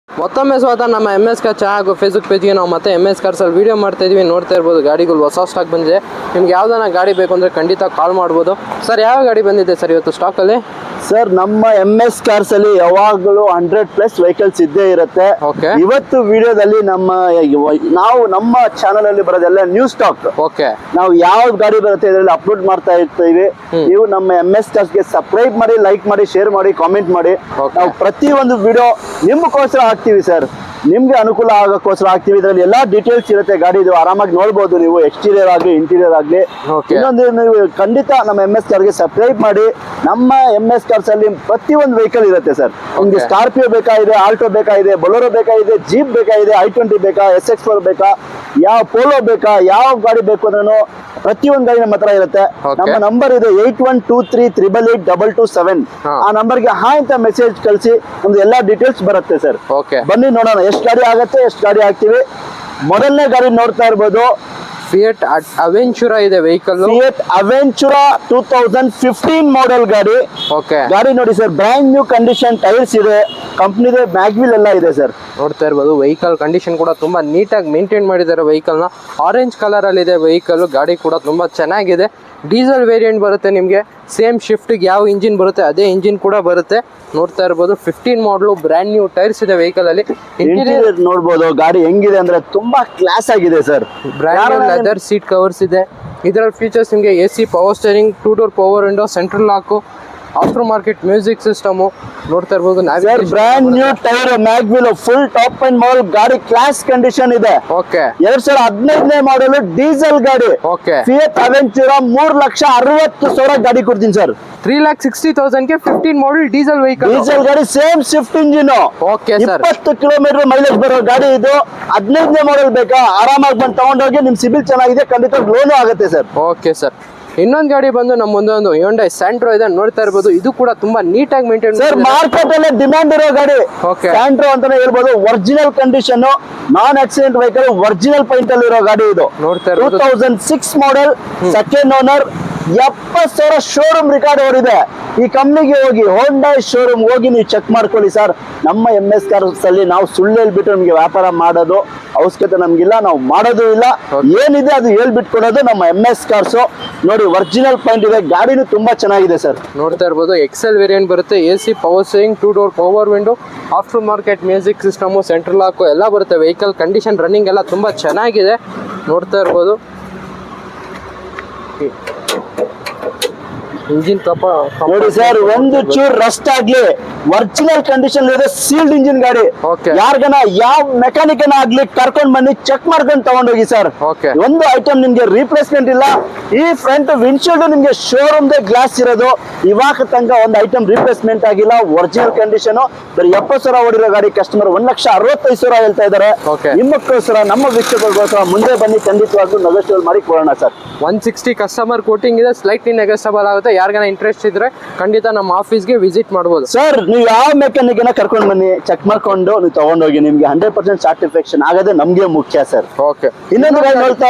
ಮತ್ತೊಮ್ಮೆ ಸ್ವಾಗತ ನಮ್ಮ MS ಕಾರ್ ಚಾನಲ್ ಫೇಸ್ಬುಕ್ ಪೇಜ್ಗೆ ನಾವು ಮತ್ತೆ MS ಕಾರ್ಸ್ ಅಲ್ಲಿ ವಿಡಿಯೋ ಮಾಡ್ತಾ ಇದೀವಿ. ನೋಡ್ತಾ ಇರ್ಬೋದು ಗಾಡಿಗಳು ಹೊಸ ಸ್ಟಾಕ್ ಬಂದಿದೆ. ನಿಮ್ಗೆ ಯಾವ್ದಾನ ಗಾಡಿ ಬೇಕು ಅಂದ್ರೆ ಖಂಡಿತ ಕಾಲ್ ಮಾಡ್ಬೋದು. ಸರ್ ಯಾವ ಗಾಡಿ ಬಂದಿದೆ ಸರ್ ಇವತ್ತು ಸ್ಟಾಕ್ ಅಲ್ಲಿ? ಸರ್ ನಮ್ಮ MS ಕಾರ್ಸ್ ಅಲ್ಲಿ ಯಾವಾಗಲೂ 100+ ವೆಹಿಕಲ್ಸ್ ಇದ್ದೇ ಇರುತ್ತೆ. ಇವತ್ತು ವಿಡಿಯೋದಲ್ಲಿ ನಮ್ಮ ಚಾನಲ್ ಅಲ್ಲಿ ಬರೋದೆಲ್ಲ ನ್ಯೂ ಸ್ಟಾಕ್. ನಾವು ಯಾವ ಗಾಡಿ ಬರುತ್ತೆ ಇದರಲ್ಲಿ ಅಪ್ಲೋಡ್ ಮಾಡ್ತಾ ಇರ್ತೀವಿ. ನೀವು ನಮ್ಮ MS ಕಾರ್ಸ್ ಗೆ ಸಬ್ಸ್ಕ್ರೈಬ್ ಮಾಡಿ, ಲೈಕ್ ಮಾಡಿ, ಶೇರ್ ಮಾಡಿ, ಕಾಮೆಂಟ್ ಮಾಡಿ. ನಾವು ಪ್ರತಿ ಒಂದು ವಿಡಿಯೋ ನಿಮ್ಗೋಸ್ಕರ ಹಾಕ್ತೀವಿ ಸರ್. ನಿಮ್ಗೆ ಅನುಕೂಲ ಆಗೋಕ್ಕೋಸ್ಕರ ಹಾಕ್ತಿವಿ. ಇದರಲ್ಲಿ ಎಲ್ಲಾ ಡೀಟೇಲ್ಸ್ ಇರುತ್ತೆ ಗಾಡಿದು, ಆರಾಮಾಗಿ ನೋಡ್ಬೋದು ನೀವು. ಎಕ್ಸ್ಟೀರಿಯರ್ ಆಗಲಿ ಇಂಟೀರಿಯರ್ ಆಗಲಿ. ಇನ್ನೊಂದು ನೀವು ಖಂಡಿತ ನಮ್ಮ MS ಕಾರ್ಗೆ ಸಬ್ಸ್ಕ್ರೈಬ್ ಮಾಡಿ. ನಮ್ಮ MS ಕಾರ್ಸ್ ಅಲ್ಲಿ ಪ್ರತಿಯೊಂದು ವೆಹಿಕಲ್ ಇರುತ್ತೆ ಸರ್. ನಿಮ್ಗೆ ಸ್ಕಾರ್ಪಿಯೋ ಬೇಕಾಗಿದೆ, ಆಲ್ಟೋ ಬೇಕಾಗಿದೆ, ಬೊಲೊರೋ ಬೇಕಾಗಿದೆ, ಜೀಪ್ ಬೇಕಾಗಿದೆ, i20 ಬೇಕಾ, SX4 ಬೇಕಾ, ಯಾವ ಪೋಲೋ ಬೇಕಾ, ಯಾವ ಗಾಡಿ ಬೇಕು ಅಂದ್ರೂ ಪ್ರತಿಯೊಂದು ಗಾಡಿ ನಮ್ಮ ಹತ್ರ ಇರುತ್ತೆ. ನಮ್ಮ ನಂಬರ್ ಇದೆ 8123888227. ಆ ನಂಬರ್ಗೆ ಹಾಯ್ ಅಂತ ಮೆಸೇಜ್ ಕಳಿಸಿ, ನಮ್ದು ಎಲ್ಲಾ ಡೀಟೇಲ್ಸ್ ಬರುತ್ತೆ ಸರ್. ಬನ್ನಿ ನೋಡೋಣ ಎಷ್ಟು ಗಾಡಿ ಆಗತ್ತೆ, ಎಷ್ಟು ಗಾಡಿ ಹಾಕ್ತಿವಿ. ಮೊದಲನೇ ಗಾಡಿ ನೋಡ್ತಾ ಇರ್ಬೋದು, ಫಿಯಟ್ ಅವೆಂಚುರಾ ಇದೆ ವೆಹಿಕಲ್. ಫಿಯಟ್ ಅವೆಂಚುರಾ 2015 ಮಾಡೆಲ್ ಗಾಡಿ. ಗಾಡಿ ನೋಡಿ sir, brand new condition tyres ಇದೆ, ಕಂಪ್ನಿದೆ ಮ್ಯಾಗ್ವಿಲ್ ಎಲ್ಲ ಇದೆ ಸರ್. ನೋಡ್ತಾ ಇರ್ಬೋದು ವೆಹಿಕಲ್ ಕಂಡೀಷನ್ ಕೂಡ ತುಂಬಾ ನೀಟಾಗಿ ಮೇಂಟೈನ್ ಮಾಡಿದ್ದಾರೆ. ವೆಹಿಕಲ್ ನ ಆರೆಂಜ್ ಕಲರ್ ಅಲ್ಲಿ ಇದೆ ವೆಹಿಕಲ್. ಗಾಡಿ ಕೂಡ ತುಂಬಾ ಚೆನ್ನಾಗಿದೆ. ಡೀಸೆಲ್ ವೇರಿಯಂಟ್ ಬರುತ್ತೆ ನಿಮಗೆ. ಸೇಮ್ ಶಿಫ್ಟ್ಗೆ ಯಾವ ಇಂಜಿನ್ ಬರುತ್ತೆ ಅದೇ ಇಂಜಿನ್ ಕೂಡ ಬರುತ್ತೆ. ನೋಡ್ತಾ ಇರ್ಬೋದು 15 ಮಾಡಲು, ಬ್ರ್ಯಾಂಡ್ ನ್ಯೂ ಟೈರ್ಸ್ ಇದೆ ವೆಹಿಕಲ್ ಅಲ್ಲಿ. ಇಂಟೀರಿಯರ್ ನೋಡ್ಬೋದು ಗಾಡಿ ಹೆಂಗಿದೆ ಅಂದ್ರೆ ತುಂಬಾ ಕ್ಲಾಸ್ ಆಗಿದೆ sir. Brand leather seat covers ಇದೆ. ಇದರಲ್ಲಿ ಫೀಚರ್ಸ್ ನಿಮಗೆ AC power steering, 2 door power window, central lock, after market music system. ನೋಡ್ತಾ ಇರ್ಬೋದು brand new tyre, mag wheel, full top end model ಗಾಡಿ, ಕ್ಲಾಸ್ ಕಂಡೀಷನ್ ಇದೆ. 2015 ಮಾಡಲ್ ಡೀಸೆಲ್ ಗಾಡಿ. ಫಿಯಟ್ ಅವೆಂಚುರಾ 3,60,000 ಗಾಡಿ ಕೊಡ್ತೀನಿ ಸರ್. 3,60,000 ಗೆ 15 ಮಾಡಲ್ ಡೀಸೆಲ್ ವೆಹಿಕಲ್. ಡೀಸೆಲ್ ಗಾಡಿ, same Swift engine. 20 kilometre mileage ಬರೋ ಗಾಡಿ ಇದು. 15 ಮಾಡಲ್ ಬೇಕಾ, ಆರಾಮಾಗಿ ಬಂದು ತಗೊಂಡೋಗಿ. ನಿಮ್ ಸಿಬಿಲ್ ಚೆನ್ನಾಗಿದೆ, ಖಂಡಿತ ಲೋನು ಆಗುತ್ತೆ ಸರ್. Okay sir. ಇನ್ನೊಂದು ಗಾಡಿ ಬಂದು ನಮ್ಮ ಮುಂದೆ ಒಂದು Hyundai Santro ಇದೆ. ನೋಡ್ತಾ ಇರ್ಬೋದು, ಇದು ಕೂಡ ತುಂಬಾ ನೀಟಾಗಿ ಮೇಂಟೈನ್ ಸರ್. ಮಾರ್ಕೆಟ್ ಅಲ್ಲಿ ಡಿಮ್ಯಾಂಡ್ ಇರೋ ಗಾಡಿ Santro ಅಂತಾನೆ ಹೇಳ್ಬೋದು. ಒರಿಜಿನಲ್ ಕಂಡೀಷನ್, ನಾನ್ ಆಕ್ಸಿಡೆಂಟ್ ವೆಹಿಕಲ್, ಒರಿಜಿನಲ್ ಪೈಂಟ್ ಅಲ್ಲಿ ಇರೋ ಗಾಡಿ ಇದು. ನೋಡ್ತಾ ಇರ್ಬೋದು 2006 model, second owner. 70,000 showroom record ಓಡಿದೆ. ಈ ಕಂಪ್ನಿಗೆ ಹೋಗಿ, ಹೋಂಡಾ ಶೋರೂಮ್ ಹೋಗಿ ನೀವು ಚೆಕ್ ಮಾಡ್ಕೊಳ್ಳಿ ಸರ್. ನಮ್ಮ MS ಕಾರ್ಸ್ ಅಲ್ಲಿ ನಾವು ಸುಳ್ಳು ಹೇಳ್ಬಿಟ್ಟು ನಮ್ಗೆ ವ್ಯಾಪಾರ ಮಾಡೋದು ಅವಶ್ಯಕತೆ ನಮ್ಗಿಲ್ಲ, ನಾವು ಮಾಡೋದು ಇಲ್ಲ. ಏನಿದೆ ಅದು ಹೇಳ್ಬಿಟ್ಟು ಕೊಡೋದು ನಮ್ಮ MS ಕಾರ್ಸ್. ನೋಡಿ ಒರಿಜಿನಲ್ ಪಾಯಿಂಟ್ ಇದೆ, ಗಾಡಿನೂ ತುಂಬಾ ಚೆನ್ನಾಗಿದೆ ಸರ್. ನೋಡ್ತಾ ಇರ್ಬೋದು XL ವೇರಿಯಂಟ್ ಬರುತ್ತೆ. AC power steering, 2 door power window, after market music system, central lock ಎಲ್ಲ ಬರುತ್ತೆ. ವೆಹಿಕಲ್ ಕಂಡೀಷನ್, ರನ್ನಿಂಗ್ ಎಲ್ಲ ತುಂಬಾ ಚೆನ್ನಾಗಿದೆ. ನೋಡ್ತಾ ಇರ್ಬೋದು ಇಂಜಿನ್ ನೋಡಿ ಸರ್, ಒಂದು ಚೂರ್ ರಸ್ಟ್ ಆಗ್ಲಿ, ಒರಿಜಿನಲ್ ಕಂಡೀಷನ್ ಇದೆ, ಸೀಲ್ಡ್ ಇಂಜಿನ್ ಗಾಡಿ. ಯಾರ್ಗನ ಯಾವ ಮೆಕ್ಯಾನಿಕ್ ಆಗ್ಲಿ ಕರ್ಕೊಂಡ್ ಬನ್ನಿ, ಚೆಕ್ ಮಾಡ್ಕೊಂಡು ತಗೊಂಡೋಗಿ ಸರ್. ಒಂದು ಐಟಮ್ ನಿಮ್ಗೆ ರೀಪ್ಲೇಸ್ಮೆಂಟ್ ಇಲ್ಲ. ಈ ಫ್ರಂಟ್ ವಿಂಡ್ಶೀಲ್ಡ್ ನಿಮ್ಗೆ ಶೋರೂಮ್ ಗ್ಲಾಸ್ ಇರೋದು. ಇವಾಗ ತನಕ ಒಂದು ಐಟಮ್ ರೀಪ್ಲೇಸ್ಮೆಂಟ್ ಆಗಿಲ್ಲ, ಒರಿಜಿನಲ್ ಕಂಡೀಷನ್. ಬರೀ 70,000 ಓಡಿರೋ ಗಾಡಿ ಕಸ್ಟಮರ್ 1,65,000 ಹೇಳ್ತಾ ಇದಾರೆ. ನಿಮ್ಮಕ್ಕೋಸ್ಕರ, ನಮ್ಮ ವೀಕ್ಷಕರಿಗೋಸ್ಕರ ಮುಂದೆ ಬನ್ನಿ, ಖಂಡಿತವಾಗ್ಲೂ ನೆಗೋಷಿಯೇಟ್ ಮಾಡಿ ಕೊಡೋಣ ಸರ್. 160 ಕಸ್ಟಮರ್ ಕೋಟಿಂಗ್ ಇದೆ, ಸ್ಲೈಟ್ಲಿ ನೆಗೋಷಿಯಬಲ್ ಆಗುತ್ತೆ. ಯಾರಿಗಾನ ಇಂಟ್ರೆಸ್ಟ್ ಇದ್ರೆ ಖಂಡಿತ ನಮ್ಮ ಆಫೀಸ್ಗೆ ವಿಸಿಟ್ ಮಾಡಬಹುದು ಸರ್. ನೀವು ಯಾವ ಮೆಕ್ಯಾನಿಕ್ ಕರ್ಕೊಂಡು ಬನ್ನಿ, ಚೆಕ್ ಮಾಡ್ಕೊಂಡು ನೀವು ತಗೊಂಡೋಗಿ. ನಿಮ್ಗೆ 100% ಸ್ಯಾಟಿಸ್ಫ್ಯಾಕ್ಷನ್ ಆಗದೆ ನಮ್ಗೆ ಮುಖ್ಯ ಸರ್. ಇನ್ನೊಂದು ಗಾಡಿ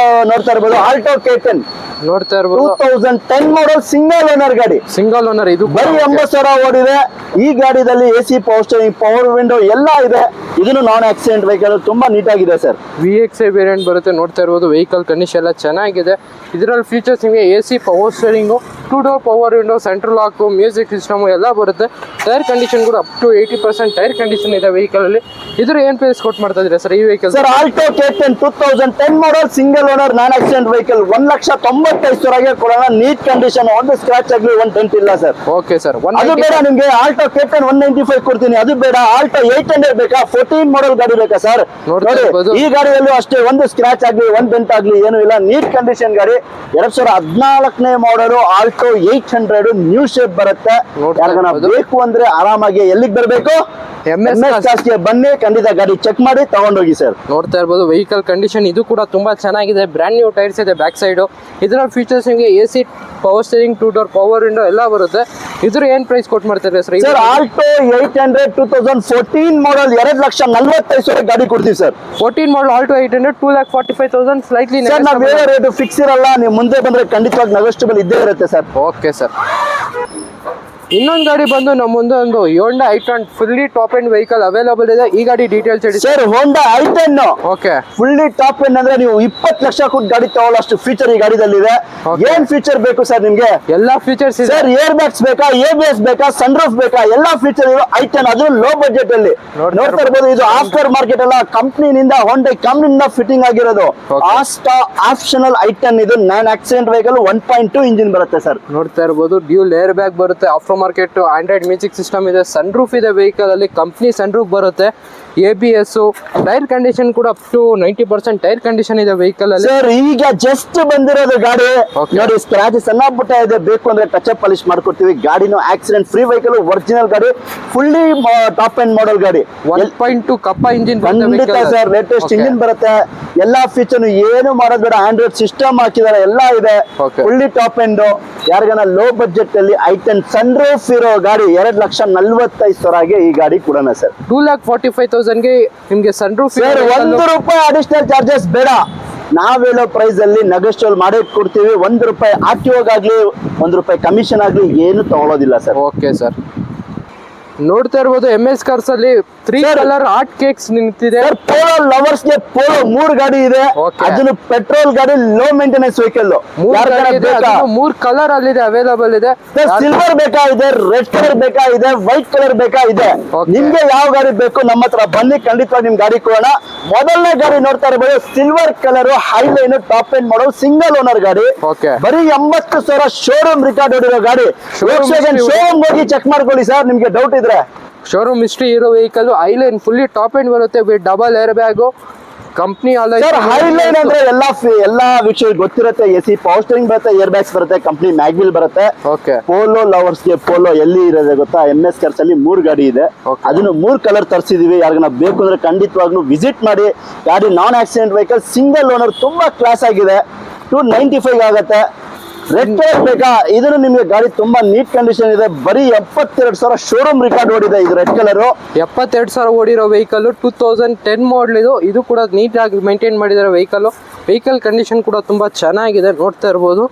ನೋಡ್ತಾ ಇರ್ಬೋದು, ಆಲ್ಟೋ K10. ನೋಡ್ತಾ ಇರ್ಬೋದು 2010 ಮಾಡಲ್ ಸಿಂಗಲ್ ಓನರ್ ಗಾಡಿ. ಸಿಂಗಲ್ ಓನರ್, ಇದು ಬರೀ 80,000 ಓಡಿದೆ. ಈ ಗಾಡಿದಲ್ಲಿ AC power steering, power window ಎಲ್ಲ ಇದೆ. ಇದನ್ನು ನಾನ್ ಆಕ್ಸಿಡೆಂಟ್ ವೆಹಿಕಲ್, ತುಂಬಾ ನೀಟಾಗಿದೆ ಸರ್. VXI ವೇರಿಯಂಟ್ ಬರುತ್ತೆ. ನೋಡ್ತಾ ಇರ್ಬೋದು ವೆಹಿಕಲ್ ಕಂಡೀಷನ್ ಎಲ್ಲ ಚೆನ್ನಾಗಿದೆ. ಇದರಲ್ಲಿ ಫೀಚರ್ಸ್ ನಿಮಗೆ AC power steering, 2 door power window, central ಲಾಕು, music system ಎಲ್ಲ ಬರುತ್ತೆ. ಟೈರ್ ಕಂಡೀಷನ್ ಕೂಡ ಅಪ್ ಟು 80% ಟೈರ್ ಕಂಡೀಷನ್ ಇದೆ ವೆಹಿಕಲ್ ಅಲ್ಲಿ. ಇದ್ರ ಏನ್ ಪ್ರೈಸ್ ಕೊಟ್ಟು ಮಾಡ್ತಾ ಇದ್ರೆ ಸರ್ ಈ vehicle? Sir Alto K10 2010 model single owner ನಾನ್ ಆಕ್ಸಿಡೆಂಟ್ ವೆಹಿಕಲ್ 1,95,000 ಕೊಡೋಣ. ನೀಟ್ ಕಂಡೀಷನ್, ಒಂದು ಸ್ಕ್ರಾಚ್ ಆಗಲಿ, ಒಂದು ಡೆಂಟ್ ಇಲ್ಲ ಸರ್. Okay sir. ಅದು ಬೇಡ ನಿಮ್ಗೆ, ಆಲ್ಟೋ K10 195 ಕೊಡ್ತೀನಿ. ಅದು ಬೇಡ, ಆಲ್ಟೋ 800 ಬೇಕಾ, 14 ಮಾಡಲ್ ಗಾಡಿ ಬೇಕಾ ಸರ್? ನೋಡಿ ಈ ಗಾಡಿಯಲ್ಲೂ ಅಷ್ಟೇ, ಒಂದು ಸ್ಕ್ರಾಚ್ ಆಗ್ಲಿ, ಒಂದು ಡೆಂಟ್ ಆಗ್ಲಿ ಏನೂ ಇಲ್ಲ, ನೀಟ್ ಕಂಡೀಷನ್ ಗಾಡಿ. 2014 ಮಾಡಲು ಆಲ್ಟೋ 800 ನ್ಯೂ ಶೇಪ್ ಬರುತ್ತೆ. ಯಾರಿಗಾನ ಬೇಕು ಅಂದ್ರೆ ಆರಾಮಾಗಿ ಎಲ್ಲಿಗೆ ಬರಬೇಕು, MS ಕಾರ್ಸ್ಗೆ ಬನ್ನಿ, ಖಂಡಿತ ಗಾಡಿ ಚೆಕ್ ಮಾಡಿ ತಗೊಂಡೋಗಿ ಸರ್. ನೋಡ್ತಾ ಇರ್ಬೋದು ವೆಹಿಕಲ್ ಕಂಡೀಷನ್ ಇದು ಕೂಡ ತುಂಬಾ ಚೆನ್ನಾಗಿದೆ. ಬ್ರ್ಯಾಂಡ್ ನ್ಯೂ ಟೈರ್ಸ್ ಇದೆ ಬ್ಯಾಕ್ ಸೈಡ್. ಇದರ ಫೀಚರ್ಸ್ ನಿಮಗೆ AC power steering, 2 door power window ಎಲ್ಲ ಬರುತ್ತೆ. ಇದ್ರ ಏನ್ ಪ್ರೈಸ್ ಕೊಟ್ಟು ಮಾಡ್ತಾರೆ ಸರ್? ಸರ್ ಆಲ್ಟೋ 800 2014 ಮಾಡಲ್ 2,45,000 ಗಾಡಿ ಕೊಡ್ತೀವಿ ಸರ್. 14 ಮಾಡಲ್ ಆಲ್ಟೋ 800 2,45,000 ಸ್ಲೈಟ್ಲಿ. ಸರ್ ನಾವು ಬೇರೆ ರೇಟ್ ಫಿಕ್ಸ್ ಇರಲ್ಲ, ನೀವು ಮುಂದೆ ಬಂದ್ರೆ ಖಂಡಿತವಾಗಿ ನೆಗೋಷಿಯಬಲ್ ಇದ್ದೇ ಇರುತ್ತೆ ಸರ್. Okay sir. ಇನ್ನೊಂದು ಗಾಡಿ ಬಂದು ನಮ್ಮ ಮುಂದೆ ಒಂದು Honda i ten fully top end vehicle available ಇದೆ. ಈ ಗಾಡಿ ಡೀಟೇಲ್ಸ್ ಹೇಳಿ sir. Honda i ten okay fully top end ಅಂದ್ರೆ ನೀವು 20 ಲಕ್ಷ ಕೊಟ್ಟು ಗಾಡಿ ತಗೊಳ್ಳೋಷ್ಟು ಫೀಚರ್ ಈ ಗಾಡಿದಲ್ಲಿ ಇದೆ. ಏನ್ ಫೀಚರ್ ಬೇಕು ಸರ್ ನಿಮ್ಗೆ? ಎಲ್ಲಾ ಫೀಚರ್ಸ್ ಇದೆ ಸರ್. ಏರ್ ಬ್ಯಾಗ್ಸ್ ಬೇಕಾ, ABS ಬೇಕಾ, ಸನ್ ರೂಫ್ ಬೇಕಾ, ಎಲ್ಲಾ ಫೀಚರ್ ಇರೋ ಐಟನ್, ಅದು ಲೋ ಬಜೆಟ್ ಅಲ್ಲಿ ನೋಡ್ತಾ ಇರ್ಬೋದು. ಇದು ಆಫ್ಟರ್ ಮಾರ್ಕೆಟ್ ಅಲ್ಲ, ಕಂಪ್ನಿನಿಂದ ಹೋಂಡಾ ಕಂಪ್ನಿಯಿಂದ ಫಿಟ್ಟಿಂಗ್ ಆಗಿರೋದು ಆಪ್ಷನಲ್ ಐಟನ್. ಇದು ನಾನ್ ಆಕ್ಸಿಡೆಂಟ್ ವೆಹಿಕಲ್ 1.2 ಇಂಜಿನ್ ಬರುತ್ತೆ ಸರ್. ನೋಡ್ತಾ ಇರ್ಬೋದು ಡ್ಯೂಲ್ ಏರ್ ಬ್ಯಾಗ್ ಬರುತ್ತೆ, after market Android music system ಇದೆ, ಸನ್ ರೂಫ್ ಇದೆ ವೆಹಿಕಲ್ ಅಲ್ಲಿ, ಕಂಪ್ನಿ ಸನ್ ರೂಫ್ ಬರುತ್ತೆ, ABS, ಟೈರ್ ಕಂಡೀಷನ್ ಕೂಡ ಅಪ್ ಟು 90% ಟೈರ್ ಕಂಡೀಷನ್ ಇದೆ ವೆಹಿಕಲ್ ಅಲ್ಲಿ. ಸರ್ ಈಗ ಜಸ್ಟ್ ಬಂದಿರೋದು ಗಾಡಿ ನೋಡಿ, ಸ್ಕ್ರಾಚ್ ಸಣ್ಣ ಪುಟ್ಟ ಇದೆ, ಬೇಕು ಅಂದ್ರೆ ಟಚ್ ಅಪ್ ಪಾಲಿಶ್ ಮಾಡ್ಕೊಡ್ತೀವಿ. ಗಾಡಿನೂ ಆಕ್ಸಿಡೆಂಟ್ ಫ್ರೀ ವೆಹಿಕಲ್, ಒರಿಜಿನಲ್ ಗಾಡಿ, ಫುಲ್ಲಿ ಟಾಪ್ ಎಂಡ್ ಮಾಡೆಲ್ ಗಾಡಿ. 1.2 ಕಪ್ಪ ಇಂಜಿನ್ ಖಂಡಿತ ಸರ್, ಲೇಟೆಸ್ಟ್ ಇಂಜಿನ್ ಬರುತ್ತೆ. ಎಲ್ಲಾ ಫೀಚರ್ ಏನು ಮಾಡೋದು ಬೇಡ, ಆಂಡ್ರಾಯ್ಡ್ ಸಿಸ್ಟಮ್ ಹಾಕಿದಾರೆ, ಎಲ್ಲ ಇದೆ, ಫುಲ್ಲಿ ಟಾಪ್ ಎಂಡ್. ಯಾರಿಗಾನ ಲೋ ಬಜೆಟ್ ಅಲ್ಲಿ ಐಟನ್ ಸನ್ ರೂಫ್ ಇರೋ ಗಾಡಿ 2,45,000 ಈ ಗಾಡಿ ಕೊಡೋಣ ಸರ್. 2,45,000 ನಿಮ್ಗೆ sunroof sir. ₹1 additional charges ಬೇಡ, ನಾವ್ ಹೇಳೋ ಪ್ರೈಸ್ ಅಲ್ಲಿ ನೆಗೋಷಿಯೇಟ್ ಮಾಡಿ ಕೊಡ್ತೀವಿ. ₹1 RTO ಆಗ್ಲಿ, ₹1 ಕಮಿಷನ್ ಆಗ್ಲಿ ಏನು ತಗೊಳ್ಳೋದಿಲ್ಲ ಸರ್. Okay sir. ನೋಡ್ತಾ ಇರ್ಬೋದು MS ಕಾರ್ಸ್ ಅಲ್ಲಿ 3 ಕಲರ್ ಹಾಟ್ ಕೇಕ್ಸ್ ನಿಂತಿದೆ. ಪೋಲೋ ಲವರ್ಸ್ ಗೆ ಪೋಲೋ 3 ಗಾಡಿ ಇದೆ. ಅದನ್ನು ಪೆಟ್ರೋಲ್ ಗಾಡಿ, ಲೋ ಮೇಂಟೆನೆನ್ಸ್ ವೆಹಿಕಲ್. 3 ಕಲರ್ ಅಲ್ಲಿ ಅವೈಲೇಬಲ್ ಇದೆ. ಸಿಲ್ವರ್ ಬೇಕಾ ಇದೆ, ರೆಡ್ ಕಲರ್ ಬೇಕಾ ಇದೆ, ವೈಟ್ ಕಲರ್ ಬೇಕಾ ಇದೆ. ನಿಮ್ಗೆ ಯಾವ ಗಾಡಿ ಬೇಕು ನಮ್ಮ ಹತ್ರ ಬನ್ನಿ, ಖಂಡಿತವಾಗಿ ನಿಮ್ ಗಾಡಿ ಕೊಡೋಣ. ಮೊದಲನೇ ಗಾಡಿ ನೋಡ್ತಾ ಇರಬಹುದು, silver colour Highline top end ಮಾಡೋ ಸಿಂಗಲ್ ಓನರ್ ಗಾಡಿ. ಬರೀ 80,000 ಶೋರೂಮ್ ರಿಕಾರ್ಡ್ ಹೊಡಿರೋ ಗಾಡಿ. ಶೋರೂಮ್ ಹೋಗಿ ಚೆಕ್ ಮಾಡ್ಕೊಳ್ಳಿ ಸರ್, ನಿಮ್ಗೆ ಡೌಟ್ ಇದ್ರೆ. ಶೋರೂಮ್ ಹಿಸ್ಟ್ರಿ ಇರೋ vehicle, highline fully top end ಬರುತ್ತೆ with double airbag, company highline ಅಂದ್ರೆ ಎಲ್ಲಾ ವಿಷಯ ಗೊತ್ತಿರುತ್ತೆ. AC ಪವರ್ ಸ್ಟೀರಿಂಗ್ ಬರುತ್ತೆ, ಏರ್ ಬ್ಯಾಗ್ಸ್ ಬರುತ್ತೆ, ಕಂಪ್ನಿ ಮ್ಯಾಗ್ವಿಲ್ ಬರುತ್ತೆ. ಪೋಲೋ ಲವರ್ಸ್ ಗೆ ಪೋಲೋ ಎಲ್ಲಿ ಇರೋದೆ ಗೊತ್ತಾ? MS ಕಾರ್ಸ್ ಅಲ್ಲಿ 3 ಗಾಡಿ ಇದೆ. ಅದನ್ನು 3 ಕಲರ್ ತರಿಸಿದೀವಿ. ಯಾರಿಗಾನ ಬೇಕು ಅಂದ್ರೆ ಖಂಡಿತವಾಗ್ಲೂ ವಿಸಿಟ್ ಮಾಡಿ. ಗಾಡಿ ನಾನ್ ಆಕ್ಸಿಡೆಂಟ್ ವೆಹಿಕಲ್, ಸಿಂಗಲ್ ಓನರ್, ತುಂಬಾ ಕ್ಲಾಸ್ ಆಗಿದೆ. 295 ಆಗುತ್ತೆ. ರೆಡ್ ಕಲರ್ ಬೇಕಾ? ಇದನ್ನು ನಿಮ್ಗೆ ಗಾಡಿ ತುಂಬಾ ನೀಟ್ ಕಂಡೀಷನ್ ಇದೆ. ಬರೀ 72,000 ಶೋರೂಮ್ ರಿಕಾರ್ಡ್ ಓಡಿದೆ. ಇದು ರೆಡ್ ಕಲರ್ 72,000 ಓಡಿರೋ ವೆಹಿಕಲ್, 2010 ಮಾಡಲ್. ಇದು ಕೂಡ ನೀಟ್ ಆಗಿ ಮೇಂಟೈನ್ ಮಾಡಿದ್ದಾರೆ ವೆಹಿಕಲ್ ಕಂಡೀಷನ್ ಕೂಡ ತುಂಬಾ ಚೆನ್ನಾಗಿದೆ, ನೋಡ್ತಾ ಇರ್ಬೋದು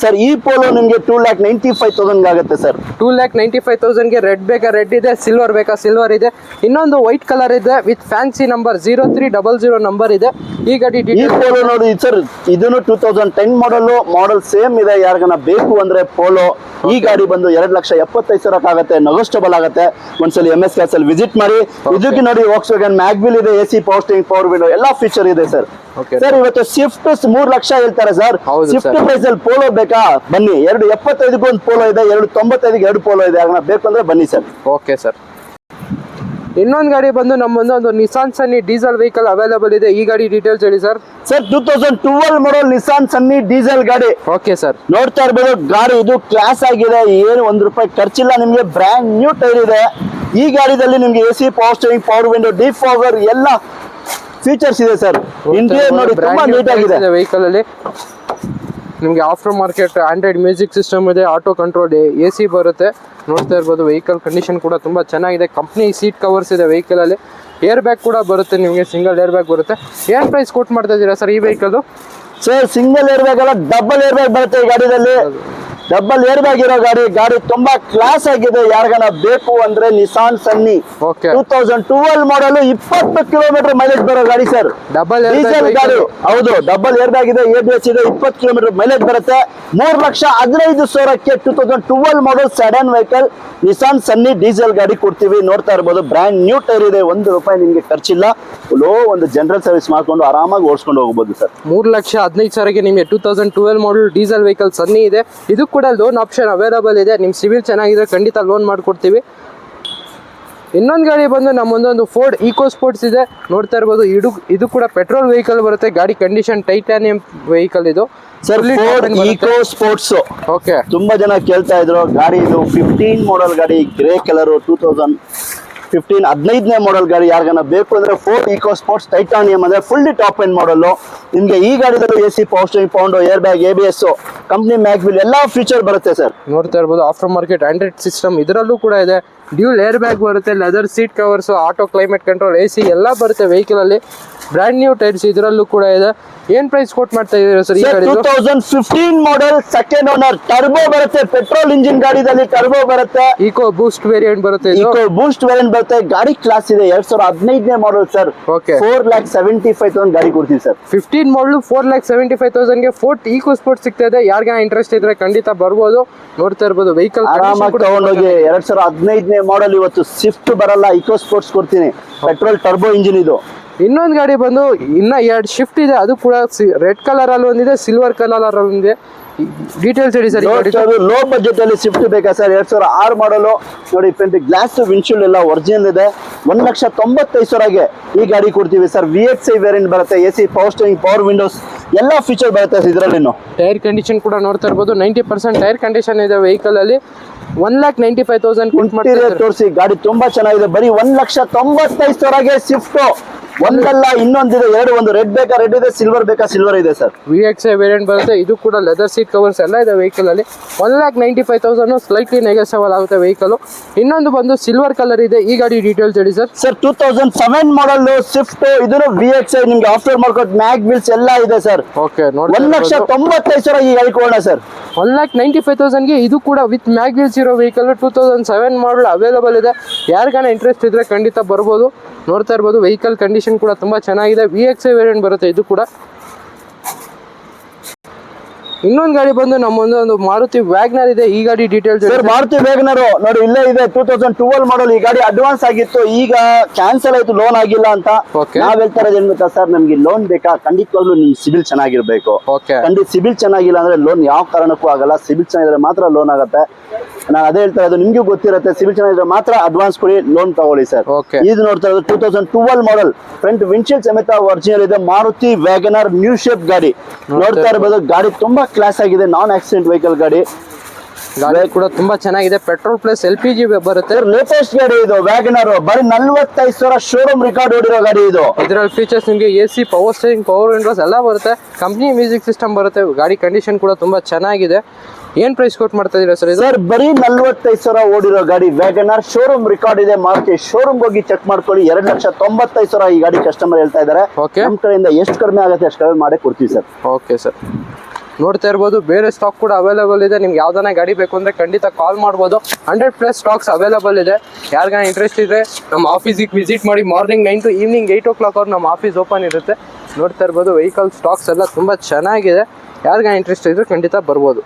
ಸರ್. ಈ ಪೋಲೋ ನಿಮ್ಗೆ 2,95,000 ಆಗುತ್ತೆ ಸರ್. 2,95,000 ರೆಡ್ ಬೇಕಾ ರೆಡ್ ಇದೆ, ಸಿಲ್ವರ್ ಬೇಕಾ ಸಿಲ್ವರ್ ಇದೆ. ಇನ್ನೊಂದು ವೈಟ್ ಕಲರ್ ಇದೆ ವಿತ್ ಫ್ಯಾನ್ಸಿ ನಂಬರ್ 0300 ನಂಬರ್ ಇದೆ. ಈ ಗಾಡಿ ಪೋಲೋ ನೋಡಿ ಸರ್, ಇದನ್ನು 2010 ಮಾಡಲ್ ಸೇಮ್ ಇದೆ. ಯಾರಿಗಾನ ಬೇಕು ಅಂದ್ರೆ ಪೋಲೋ ಈ ಗಾಡಿ ಬಂದು 2,75,000 ಆಗುತ್ತೆ, ನೆಗೋಷಿಯಬಲ್ ಆಗುತ್ತೆ. ಒಂದ್ಸಲ MS ಕಾರ್ಸ್ ಅಲ್ಲಿ ವಿಸಿಟ್ ಮಾಡಿ. ಇದಕ್ಕೆ ನೋಡಿ ವಾಕ್ಸ್ವ್ಯಾಗನ್ ಮ್ಯಾಗ್ವಿಲ್ ಇದೆ, AC power steering, power window, ಎಲ್ಲಾ ಫೀಚರ್ ಇದೆ ಸರ್. ಸರ್ ಇವತ್ತು ಸ್ವಿಫ್ಟ್ 3 ಲಕ್ಷ ಹೇಳ್ತಾರೆ ಸರ್. ಸ್ವಿಫ್ಟ್ ಪ್ರೈಸ್ ಅಲ್ಲಿ ಪೋಲೋ ಬೇಕಾ? ಬನ್ನಿ. 2,75 ಒಂದು ಪೋಲೋ ಇದೆ, 2,95 2 ಪೋಲೋ ಇದೆ. ಬೇಕು ಅಂದ್ರೆ ಬನ್ನಿ ಸರ್. Okay sir. ಇನ್ನೊಂದು ಗಾಡಿ ಬಂದು ನಮ್ಮ ಒಂದು Nissan Sunny diesel vehicle available ಇದೆ. ಈ ಗಾಡಿ ಡೀಟೇಲ್ಸ್ ಹೇಳಿ ಸರ್. ಸರ್ 2012 ಮಾಡಲ್ ನಿಸಾನ್ ಸನ್ನಿ ಡೀಸೆಲ್ ಗಾಡಿ. Okay sir. ನೋಡ್ತಾ ಇರ್ಬೋದು ಗಾಡಿ, ಇದು ಕ್ಲಾಸ್ ಆಗಿದೆ, ಏನು ₹1 ಖರ್ಚಿಲ್ಲ. ನಿಮ್ಗೆ ಬ್ರ್ಯಾಂಡ್ ನ್ಯೂ ಟೈರ್ ಇದೆ. ಈ ಗಾಡಿದಲ್ಲಿ ನಿಮ್ಗೆ AC power steering, power window, defogger ಎಲ್ಲ ಫೀಚರ್ಸ್ ಇದೆ ಸರ್. ಇಂಟೀರಿಯರ್ ನೋಡಿ ತುಂಬಾ ನೀಟ್ ಆಗಿದೆ ವೆಹಿಕಲ್ ಅಲ್ಲಿ. ನಿಮಗೆ after market Android music system ಇದೆ, ಆಟೋ ಕಂಟ್ರೋಲ್, AC ಬರುತ್ತೆ. ನೋಡ್ತಾ ಇರ್ಬೋದು ವೆಹಿಕಲ್ ಕಂಡೀಷನ್ ಕೂಡ ತುಂಬಾ ಚೆನ್ನಾಗಿದೆ. ಕಂಪ್ನಿ ಸೀಟ್ ಕವರ್ಸ್ ಇದೆ ವೆಹಿಕಲ್ ಅಲ್ಲಿ. ಏರ್ ಬ್ಯಾಗ್ ಕೂಡ ಬರುತ್ತೆ, ನಿಮಗೆ ಸಿಂಗಲ್ ಏರ್ ಬ್ಯಾಗ್ ಬರುತ್ತೆ. ಏನ್ ಪ್ರೈಸ್ ಕೊಟ್ಟು ಮಾಡ್ತಾ ಇದ್ದೀರಾ ಸರ್ ಈ vehicle? Sir single air bag ಅಲ್ಲ, ಡಬಲ್ ಏರ್ ಬ್ಯಾಗ್ ಬರುತ್ತೆ ಈ ಗಾಡಿದಲ್ಲಿ. ಡಬಲ್ ಏರ್ ಬ್ಯಾಗ್ ಇರೋ ಗಾಡಿ ತುಂಬಾ ಕ್ಲಾಸ್ ಆಗಿದೆ. ಯಾರಿಗಾನ ಬೇಕು ಅಂದ್ರೆ Nissan Sunny 2012 model, 20 kilometre mileage ಬರೋ ಗಾಡಿ ಸರ್. ಡೀಸೆಲ್ ಗಾಡಿ, ಹೌದು. ಡಬಲ್ ಏರ್ ಬ್ಯಾಗ್ ಇದೆ, ABS ಇದೆ, 20 ಕಿಲೋಮೀಟರ್ ಮೈಲೇಜ್ ಬರುತ್ತೆ. 3,15,000ಕ್ಕೆ 2012 model sedan vehicle Nissan Sunny diesel ಗಾಡಿ ಕೊಡ್ತೀವಿ. ನೋಡ್ತಾ ಇರ್ಬೋದು ಬ್ರ್ಯಾಂಡ್ ನ್ಯೂ ಟೈರ್ ಇದೆ, ₹1 ನಿಮ್ಗೆ ಖರ್ಚಿಲ್ಲ. ಲೋ ಒಂದು ಜನರಲ್ ಸರ್ವಿಸ್ ಮಾಡ್ಕೊಂಡು ಆರಾಮಾಗಿ ಓಡಿಸ್ಕೊಂಡು ಹೋಗಬಹುದು ಸರ್. 3,15,000ಗೆ ನಿಮಗೆ 2012 ಮಾಡಲ್ ಡೀಸೆಲ್ ವೆಹಿಕಲ್ ಸನ್ನಿ ಇದೆ. ಇದು ಕೂಡ ಲೋನ್ ಆಪ್ಷನ್ ಅವೈಲೇಬಲ್ ಇದೆ. ನಿಮ್ ಸಿವಿಲ್ ಚೆನ್ನಾಗಿದ್ರೆ ಖಂಡಿತ ಲೋನ್ ಮಾಡ್ಕೊಡ್ತೀವಿ. ಇನ್ನೊಂದು ಗಾಡಿ ಬಂದು ನಮ್ಮೊಂದೊಂದು ಫೋರ್ಡ್ ಈಕೋ ಸ್ಪೋರ್ಟ್ಸ್ ಇದೆ. ನೋಡ್ತಾ ಇರ್ಬೋದು ಇದು ಕೂಡ ಪೆಟ್ರೋಲ್ ವೆಹಿಕಲ್ ಬರುತ್ತೆ. ಗಾಡಿ ಕಂಡೀಷನ್ ಟೈಟಾನಿಯಂ ವೆಹಿಕಲ್ ಇದು sir. Ford Eco Sports. Okay. ತುಂಬಾ ಜನ ಕೇಳ್ತಾ ಇದ್ರು ಗಾಡಿ. ಇದು 15 ಮಾಡಲ್ ಗಾಡಿ, ಗ್ರೇ ಕಲರ್, 2000 15ನೇ ಮಾಡೆಲ್ ಗಾಡಿ ಯಾರಿಗಾನ ಬೇಕು ಅಂದ್ರೆ ಫೋರ್ಡ್ ಈಕೋ ಸ್ಪೋರ್ಟ್ಸ್ ಟೈಟಾನಿಯಂ ಅಂದ್ರೆ ಫುಲ್ಲಿ ಟಾಪ್ ಎಂಡ್ ಮಾಡಲ್ ನಿಮ್ಗೆ ಈ ಗಾಡಿದಲ್ಲೂ AC power steering pound air bag ABS company mag wheel ಎಲ್ಲಾ ಫೀಚರ್ ಬರುತ್ತೆ ಸರ್. ನೋಡ್ತಾ ಇರ್ಬೋದು ಆಫ್ಟರ್ ಮಾರ್ಕೆಟ್ ಆಂಡ್ರಾಯ್ಡ್ ಸಿಸ್ಟಮ್ ಇದರಲ್ಲೂ ಕೂಡ ಇದೆ. ಡ್ಯೂಲ್ ಏರ್ ಬ್ಯಾಗ್ ಬರುತ್ತೆ, leather seat covers, auto climate control, AC ಎಲ್ಲ ಬರುತ್ತೆ ವೆಹಿಕಲ್ ಅಲ್ಲಿ. ಬ್ರ್ಯಾಂಡ್ ನ್ಯೂ ಟೈರ್ಸ್ ಇದರಲ್ಲೂ ಕೂಡ ಇದೆ. ಏನ್ ಪ್ರೈಸ್ ಕೋಟ್ ಮಾಡ್ತಾ ಇದೀರಾ ಸರ್ ಈ ಗಾಡಿ? 2015 ಮಾಡೆಲ್ ಸೆಕೆಂಡ್ ಓನರ್, ಟರ್ಬೋ ಬರುತ್ತೆ, ಪೆಟ್ರೋಲ್ ಇಂಜಿನ್ ಗಾಡಿದಲ್ಲಿ ಟರ್ಬೋ ಬರುತ್ತೆ, ಈಕೋ ಬೂಸ್ಟ್ ವೇರಿಯಂಟ್ ಬರುತ್ತೆ, ಈಕೋ ಬೂಸ್ಟ್ ವೇರಿಯಂಟ್ ಬರುತ್ತೆ. ಗಾಡಿ ಕ್ಲಾಸ್ ಇದೆ. 2015ನೇ ಮಾಡೆಲ್ ಸರ್. ಓಕೆ, 4,75,000 ಗಾಡಿ ಕೊಡ್ತೀವಿ ಸರ್. 15 ಮಾಡಲ್ 4,75,000 ಗೆ ಫೋರ್ಟ್ ಈಕೋ ಸ್ಪೋರ್ಟ್ ಸಿಗ್ತಾ ಇದೆ. ಯಾರಿಗ ಇಂಟ್ರೆಸ್ಟ್ ಇದ್ರೆ ಖಂಡಿತ ಬರ್ಬೋದು. ನೋಡ್ತಾ ಇರ್ಬೋದು ವೆಹಿಕಲ್ ಆರಾಮಾಗಿ ತಗೊಂಡೋಗಿ. 2015ನೇ ಮಾಡೆಲ್ ಇವತ್ತು ಸ್ವಿಫ್ಟ್ ಬರಲ್ಲ, ಈಕೋ ಸ್ಪೋರ್ಟ್ಸ್ ಕೊಡ್ತೀನಿ. ಪೆಟ್ರೋಲ್ ಟರ್ಬೋ ಇಂಜಿನ್ ಇದು. ಇನ್ನೊಂದು ಗಾಡಿ ಬಂದು ಇನ್ನ 2 ಶಿಫ್ಟ್ ಇದೆ, ಅದು ಕೂಡ ರೆಡ್ ಕಲರ್ ಅಲ್ಲಿ ಒಂದಿದೆ, ಸಿಲ್ವರ್ ಕಲರ್ ಅಲ್ಲಿ ಒಂದಿದೆ. ಡೀಟೇಲ್ಸ್ ಹೇಳಿ ಸರ್. ಲೋ ಬಜೆಟ್ ಅಲ್ಲಿ ಸ್ವಿಫ್ಟ್ ಬೇಕಾ ಸರ್? 2006 ಮಾಡಲು ನೋಡಿ, ಫ್ರಂಟ್ ಗ್ಲಾಸ್ ವಿಂಡ್ಶೀಲ್ಡ್ ಎಲ್ಲ ಒರಿಜಿನಲ್ ಇದೆ. 1,95,000ಗೆ ಈ ಗಾಡಿ ಕೊಡ್ತೀವಿ ಸರ್. VXI ವೇರಿಯಂಟ್ ಬರುತ್ತೆ, AC power steering, power Windows ಎಲ್ಲ ಫೀಚರ್ ಬರುತ್ತೆ ಇದರಲ್ಲಿ. ಟೈರ್ ಕಂಡೀಷನ್ ಕೂಡ ನೋಡ್ತಾ ಇರ್ಬೋದು, 90% ಟೈರ್ ಕಂಡೀಷನ್ ಇದೆ ವೆಹಿಕಲ್ ಅಲ್ಲಿ. 1,95,000 ತೋರಿಸಿ. ಗಾಡಿ ತುಂಬಾ ಚೆನ್ನಾಗಿದೆ. ಬರೀ 1,95,000ಗೆ ಸ್ವಿಫ್ಟ್. ಒಂದಲ್ಲ ಇನ್ನೊಂದಿದೆ, ಒಂದು ರೆಡ್ ಬೇಕಾ ರೆಡ್ ಇದೆ, ಸಿಲ್ವರ್ ಬೇಕಾ ಸಿಲ್ವರ್ ಇದೆ ಸರ್. VXI ವೇರಿಯಂಟ್ ಬರುತ್ತೆ, ಇದು ಕೂಡ ಲೆದರ್ ಸೀಟ್ ಕವರ್ಸ್ ಎಲ್ಲ ಇದೆ ವೆಹಿಕಲ್ ಅಲ್ಲಿ. 1,95,000 ಸ್ಲೈಟ್ಲಿ ನೆಗೋಸಿಯಬಲ್ ಆಗುತ್ತೆ ವೆಹಿಕಲ್. ಇನ್ನೊಂದು ಬಂದು ಸಿಲ್ವರ್ ಕಲರ್ ಇದೆ. ಈ ಗಾಡಿ ಡೀಟೇಲ್ಸ್ ಹೇಳಿ ಸರ್. ಸರ್ 2007 ಮಾಡಲ್ ಸ್ವಿಫ್ಟ್, ಇದನ್ನು VXI ನಿಮ್ಗೆ ಆಫ್ಟರ್ ಮಾರ್ಕೆಟ್ ಮ್ಯಾಗ್ ವೀಲ್ಸ್ ಎಲ್ಲ ಇದೆ ಸರ್. ಓಕೆ, 1,95,000 ಈ ಗಾಡಿ ಕೊಡೋಣ ಸರ್. 1,95,000ಗೆ ಇದು ಕೂಡ ವಿತ್ ಮ್ಯಾಗ್ ವೀಲ್ಸ್ ಇರೋ ವೆಹಿಕಲ್. 2007 ಮಾಡಲ್ ಅವೈಲಬಲ್ ಇದೆ. ಯಾರಿಗಾನ ಇಂಟ್ರೆಸ್ಟ್ ಇದ್ರೆ ಖಂಡಿತ ಬರ್ಬೋದು. ನೋಡ್ತಾ ಇರ್ಬೋದು ವೆಹಿಕಲ್ ಕಂಡೀಷನ್ ಕೂಡ ತುಂಬಾ ಚೆನ್ನಾಗಿದೆ. VXI ವೇರಿಯಂಟ್ ಬರುತ್ತೆ ಇದು ಕೂಡ. ಇನ್ನೊಂದು ಗಾಡಿ ಬಂದು ನಮ್ಮೊಂದು ಮಾರುತಿ ವ್ಯಾಗ್ನರ್ ಇದೆ. ಈ ಗಾಡಿ ಡೀಟೇಲ್ಸ್ ಸರ್. ಮಾರುತಿ ವ್ಯಾಗ್ನರ್ ನೋಡಿ ಇಲ್ಲೇ ಇದೆ. 2012 ಮಾಡಲ್. ಈ ಗಾಡಿ ಅಡ್ವಾನ್ಸ್ ಆಗಿತ್ತು, ಈಗ ಕ್ಯಾನ್ಸಲ್ ಆಯ್ತು, ಲೋನ್ ಆಗಿಲ್ಲ ಅಂತ. ನಾವ್ ಹೇಳ್ತಾ ಇರೋದು ಏನ್ ಗೊತ್ತಾ ಸರ್, ನಮ್ಗೆ ಲೋನ್ ಬೇಕಾ? ಖಂಡಿತವಾಗ್ಲೂ ನಿಮ್ ಸಿಬಿಲ್ ಚೆನ್ನಾಗಿರ್ಬೇಕು. ಖಂಡಿತ ಸಿಬಿಲ್ ಚೆನ್ನಾಗಿಲ್ಲ ಅಂದ್ರೆ ಲೋನ್ ಯಾವ ಕಾರಣಕ್ಕೂ ಆಗಲ್ಲ. ಸಿಬಿಲ್ ಚೆನ್ನಾಗಿದ್ರೆ ಮಾತ್ರ ಲೋನ್ ಆಗುತ್ತೆ. ನಾನು ಅದೇ ಹೇಳ್ತಾ ಇರೋದು, ನಿಮ್ಗೂ ಗೊತ್ತಿರುತ್ತೆ. ಸಿಬಿಲ್ ಚೆನ್ನಾಗಿದ್ರೆ ಮಾತ್ರ ಅಡ್ವಾನ್ಸ್ ಕೊಡಿ, ಲೋನ್ ತಗೊಳ್ಳಿ ಸರ್. ಇದು ನೋಡ್ತಾ ಇರೋದು 2012 ಮಾಡಲ್. ಫ್ರಂಟ್ ವಿಂಡ್ಶೀಲ್ಡ್ ಸಮೇತ ಒರಿಜಿನಲ್ ಇದೆ. ಮಾರುತಿ ವ್ಯಾಗನರ್ ನ್ಯೂ ಶೇಪ್ ಗಾಡಿ. ನೋಡ್ತಾ ಇರಬಹುದು, ಗಾಡಿ ತುಂಬಾ ಕ್ಲಾಸ್ ಆಗಿದೆ. ನಾನ್ ಆಕ್ಸಿಡೆಂಟ್ ವೆಹಿಕಲ್ ಗಾಡಿ ಕೂಡ ತುಂಬಾ ಚೆನ್ನಾಗಿದೆ. ಪೆಟ್ರೋಲ್ ಪ್ಲಸ್ LPG ಬರುತ್ತೆ. ಲೇಟೆಸ್ಟ್ ಗಾಡಿ ಇದು ವ್ಯಾಗನರ್. ಬರೀ 45,000 ಶೋರೂಮ್ ರೆಕಾರ್ಡ್ ಹೊಡಿರೋ ಗಾಡಿ ಇದು. ಇದರಲ್ಲಿ ಫೀಚರ್ಸ್ ನಿಮಗೆ AC power steering, power Windows ಎಲ್ಲ ಬರುತ್ತೆ. ಕಂಪ್ನಿ ಮ್ಯೂಸಿಕ್ ಸಿಸ್ಟಮ್ ಬರುತ್ತೆ. ಗಾಡಿ ಕಂಡೀಷನ್ ಕೂಡ ತುಂಬಾ ಚೆನ್ನಾಗಿದೆ. ಏನ್ ಪ್ರೈಸ್ ಕೋಟ್ ಮಾಡ್ತಾ ಇದೀರಾ ಸರ್? ಸರ್ ಬರೀ 45,000 ಓಡಿರೋ ಗಾಡಿ ವ್ಯಾಗನರ್. ಶೋರೂಮ್ ರೆಕಾರ್ಡ್ ಇದೆ. ಮಾರುತಿ ಶೋರೂಮ್ ಹೋಗಿ ಚೆಕ್ ಮಾಡ್ಕೊಳ್ಳಿ. 2,95,000 ಈ ಗಾಡಿ ಕಸ್ಟಮರ್ ಹೇಳ್ತಾ ಇದಾರೆ. ನಮ್ಮ ಕಡೆಯಿಂದ ಎಷ್ಟು ಕಡಿಮೆ ಆಗುತ್ತೆ ಅಷ್ಟು ಕಡಿಮೆ ಮಾಡೇ ಕೊಡ್ತೀವಿ ಸರ್. Okay sir. ನೋಡ್ತಾ ಇರ್ಬೋದು ಬೇರೆ ಸ್ಟಾಕ್ ಕೂಡ ಅವೈಲೇಬಲ್ ಇದೆ. ನಿಮ್ಗೆ ಯಾವ್ದಾನ ಗಾಡಿ ಬೇಕು ಅಂದ್ರೆ ಖಂಡಿತ ಕಾಲ್ ಮಾಡ್ಬೋದು. 100+ ಸ್ಟಾಕ್ಸ್ ಅವೈಲೇಬಲ್ ಇದೆ. ಯಾರಿಗಾನ ಇಂಟ್ರೆಸ್ಟ್ ಇದೆ ನಮ್ಮ ಆಫೀಸಿಗೆ ವಿಸಿಟ್ ಮಾಡಿ. ಮಾರ್ನಿಂಗ್ 9 to ಈವ್ನಿಂಗ್ 8 o'clock ನಮ್ಮ ಆಫೀಸ್ ಓಪನ್ ಇರುತ್ತೆ. ನೋಡ್ತಾ ಇರ್ಬೋದು ವೆಹಿಕಲ್ ಸ್ಟಾಕ್ಸ್ ಎಲ್ಲ ತುಂಬಾ ಚೆನ್ನಾಗಿದೆ. ಯಾರಿಗಾನ ಇಂಟ್ರೆಸ್ಟ್ ಇದ್ರೆ ಖಂಡಿತ ಬರ್ಬೋದು.